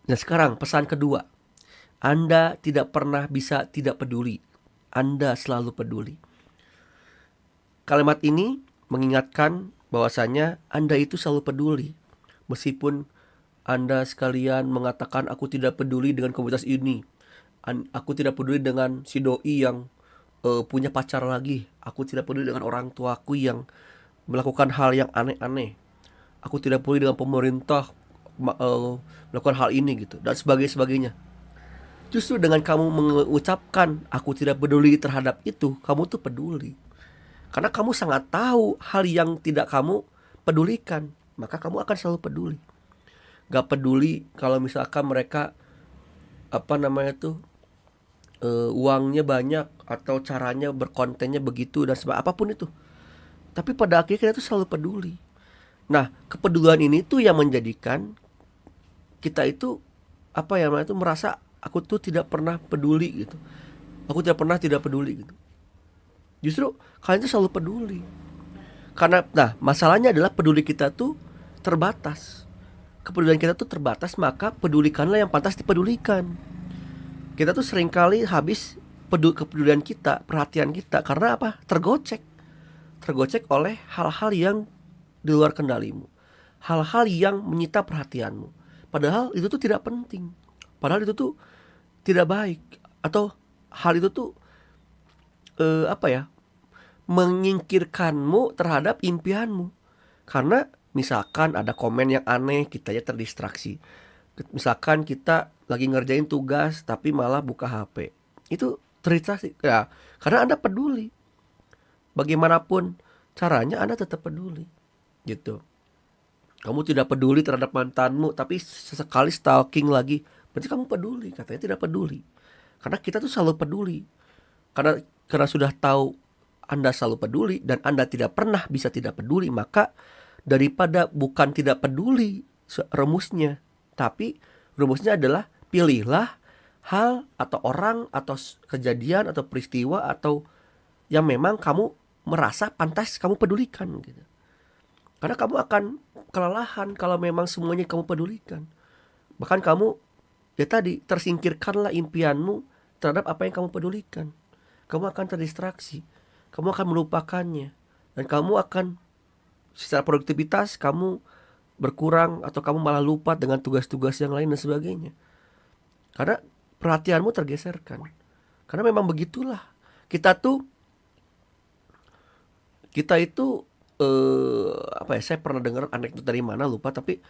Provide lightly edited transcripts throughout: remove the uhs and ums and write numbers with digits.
Nah sekarang pesan kedua, Anda tidak pernah bisa tidak peduli. Anda selalu peduli. Kalimat ini mengingatkan bahwasanya Anda itu selalu peduli. Meskipun Anda sekalian mengatakan aku tidak peduli dengan komunitas ini, aku tidak peduli dengan si doi yang punya pacar lagi, aku tidak peduli dengan orang tuaku yang melakukan hal yang aneh-aneh, aku tidak peduli dengan pemerintah melakukan hal ini gitu dan sebagainya. Justru dengan kamu mengucapkan aku tidak peduli terhadap itu, kamu tuh peduli. Karena kamu sangat tahu hal yang tidak kamu pedulikan, maka kamu akan selalu peduli. Gak peduli kalau misalkan mereka apa namanya tuh uangnya banyak atau caranya berkontennya begitu dan sebagainya apapun itu. Tapi pada akhirnya kita tuh selalu peduli. Nah, kepedulian ini tuh yang menjadikan kita itu apa ya namanya tuh merasa aku tuh tidak pernah peduli gitu. Aku tidak pernah tidak peduli gitu. Justru kalian tuh selalu peduli. Karena nah, masalahnya adalah peduli kita tuh terbatas. Kepedulian kita tuh terbatas, maka pedulikanlah yang pantas dipedulikan. Kita tuh seringkali habis kepedulian kita, perhatian kita karena apa? Tergocek oleh hal-hal yang di luar kendalimu. Hal-hal yang menyita perhatianmu. Padahal itu tuh tidak penting. Padahal itu tuh tidak baik atau hal itu tuh apa ya? Menyingkirkanmu terhadap impianmu. Karena misalkan ada komen yang aneh, kita ya terdistraksi. Misalkan kita lagi ngerjain tugas tapi malah buka HP. Itu terdistraksi ya, karena Anda peduli. Bagaimanapun caranya Anda tetap peduli. Gitu. Kamu tidak peduli terhadap mantanmu tapi sesekali stalking lagi, berarti kamu peduli. Katanya tidak peduli. Karena kita tuh selalu peduli. Karena sudah tahu Anda selalu peduli dan Anda tidak pernah bisa tidak peduli, maka daripada bukan tidak peduli rumusnya, tapi rumusnya adalah pilihlah hal atau orang atau kejadian atau peristiwa atau yang memang kamu merasa pantas kamu pedulikan gitu. Karena kamu akan kelelahan kalau memang semuanya kamu pedulikan. Bahkan kamu ya tadi tersingkirkanlah impianmu terhadap apa yang kamu pedulikan. Kamu akan terdistraksi, kamu akan melupakannya, dan kamu akan secara produktivitas kamu berkurang atau kamu malah lupa dengan tugas-tugas yang lain dan sebagainya. Karena perhatianmu tergeserkan. Karena memang begitulah. Kita itu apa ya? Saya pernah dengar anekdot dari mana lupa, tapi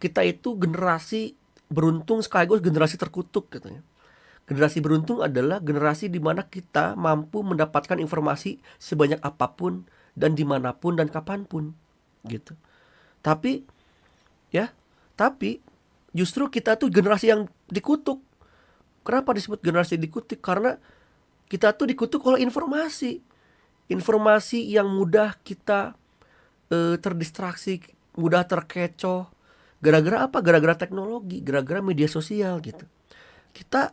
kita itu generasi beruntung sekaligus generasi terkutuk katanya. Generasi beruntung adalah generasi di mana kita mampu mendapatkan informasi sebanyak apapun dan dimanapun dan kapanpun gitu. Tapi ya, tapi justru kita tuh generasi yang dikutuk. Kenapa disebut generasi dikutuk? Karena kita tuh dikutuk oleh informasi. Informasi yang mudah kita terdistraksi, mudah terkecoh. Gara-gara apa? Gara-gara teknologi, gara-gara media sosial gitu. Kita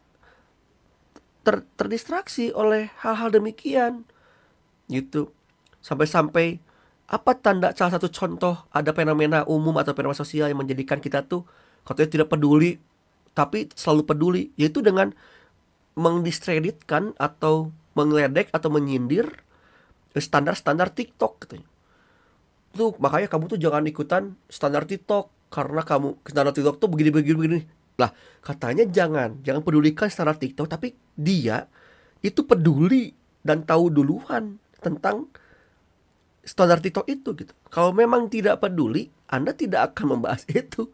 terdistraksi oleh hal-hal demikian gitu. Sampai-sampai apa tanda salah satu contoh ada fenomena umum atau fenomena sosial yang menjadikan kita tuh katanya tidak peduli tapi selalu peduli, yaitu dengan mendiskreditkan atau mengledek atau menyindir standar-standar TikTok katanya. Tuh makanya kamu tuh jangan ikutan standar TikTok karena kamu standar TikTok tuh begini. Lah, katanya jangan pedulikan standar TikTok, tapi dia itu peduli dan tahu duluan tentang standar TikTok itu gitu. Kalau memang tidak peduli, Anda tidak akan membahas itu.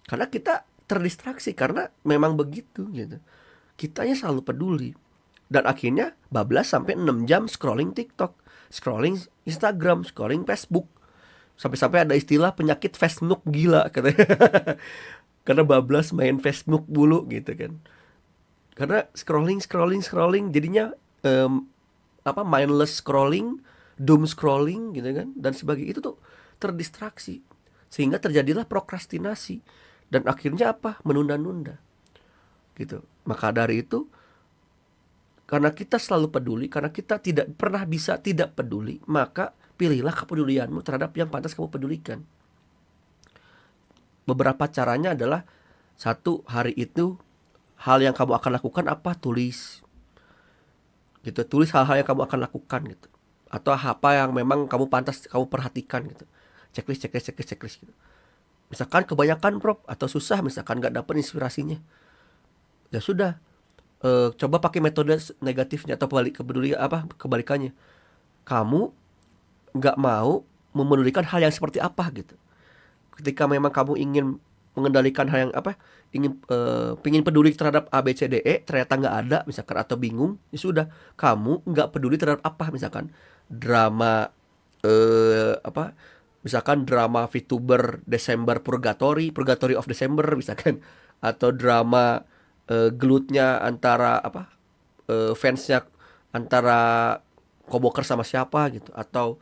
Karena kita terdistraksi karena memang begitu gitu. Kitanya selalu peduli. Dan akhirnya bablas sampai 6 jam scrolling TikTok, scrolling Instagram, scrolling Facebook. Sampai-sampai ada istilah penyakit Facebook gila katanya. Karena bablas main Facebook dulu gitu kan. Karena scrolling jadinya mindless scrolling, doom scrolling gitu kan dan sebagainya. Itu tuh terdistraksi sehingga terjadilah prokrastinasi dan akhirnya apa? Menunda-nunda gitu. Maka dari itu, karena kita selalu peduli, karena kita tidak pernah bisa tidak peduli, maka pilihlah kepedulianmu terhadap yang pantas kamu pedulikan. Beberapa caranya adalah Satu hari itu hal yang kamu akan lakukan apa, tulis gitu. Tulis hal-hal yang kamu akan lakukan gitu, atau apa yang memang kamu pantas kamu perhatikan gitu. Checklist gitu. Misalkan kebanyakan Prof, atau susah, misalkan nggak dapet inspirasinya, ya sudah, coba pakai metode negatifnya, atau kebalikannya. Kamu nggak mau memedulikan hal yang seperti apa gitu. Ketika memang kamu ingin mengendalikan hal yang pingin peduli terhadap A B C D E, ternyata nggak ada misalkan, atau bingung, ya sudah, kamu nggak peduli terhadap apa, misalkan drama misalkan drama VTuber Desember Purgatory of December misalkan, atau drama gelutnya antara fansnya, antara Koboker sama siapa gitu, atau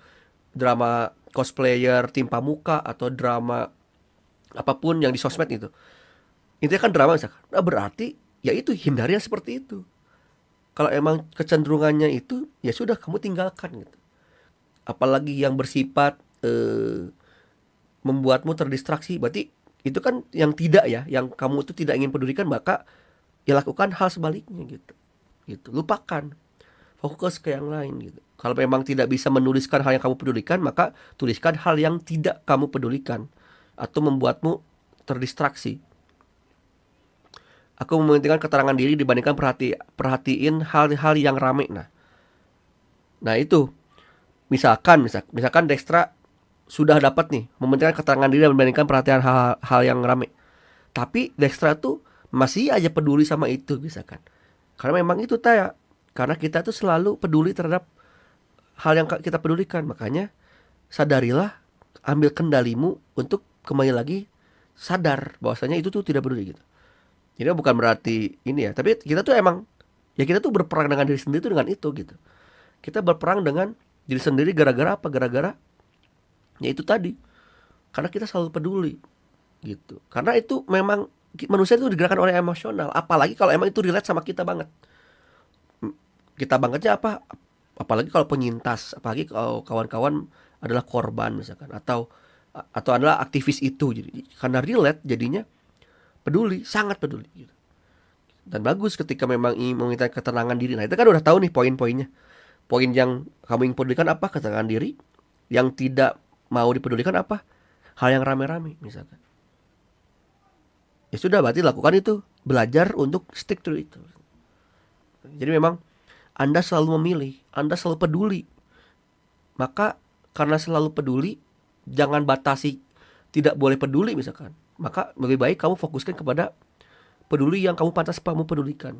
drama cosplayer tim Pamuka, atau drama apapun yang di sosmed itu. Intinya kan drama misalkan. Nah, berarti ya itu, hindari yang seperti itu. Kalau emang kecenderungannya itu, ya sudah, kamu tinggalkan gitu. Apalagi yang bersifat membuatmu terdistraksi, berarti itu kan yang tidak ya, yang kamu itu tidak ingin pedulikan, maka ya lakukan hal sebaliknya gitu. Gitu. Lupakan. Fokus ke yang lain gitu. Kalau memang tidak bisa menuliskan hal yang kamu pedulikan, maka tuliskan hal yang tidak kamu pedulikan atau membuatmu terdistraksi. Aku mementingkan keterangan diri dibandingkan perhatiin hal-hal yang rame. Nah itu, misalkan Dextra sudah dapat nih mementingkan keterangan diri dibandingkan perhatian hal yang rame, tapi Dextra tuh masih aja peduli sama itu misalkan, karena memang itu karena kita tuh selalu peduli terhadap hal yang kita pedulikan. Makanya sadarilah, ambil kendalimu untuk kembali lagi sadar bahwasanya itu tuh tidak peduli gitu. Jadi bukan berarti ini ya, tapi kita tuh emang ya, kita tuh berperang dengan diri sendiri tuh dengan itu gitu. Kita berperang dengan diri sendiri gara-gara apa? Gara-gara ya itu tadi, karena kita selalu peduli gitu. Karena itu memang manusia itu digerakkan oleh emosional, apalagi kalau emang itu relate sama kita banget. Kita bangetnya apa? Apalagi kalau penyintas, apalagi kalau kawan-kawan adalah korban misalkan, atau adalah aktivis itu. Jadi karena relate jadinya peduli, sangat peduli gitu. Dan bagus ketika memang ingin meminta ketenangan diri. Nah itu kan udah tahu nih poin-poinnya. Poin yang kamu ingin pedulikan apa? Ketenangan diri. Yang tidak mau dipedulikan apa? Hal yang rame-rame misalkan. Ya sudah, berarti lakukan itu. Belajar untuk stick to itu. Jadi memang Anda selalu memilih, Anda selalu peduli. Maka karena selalu peduli, jangan batasi tidak boleh peduli misalkan. Maka lebih baik kamu fokuskan kepada peduli yang kamu pantas kamu pedulikan.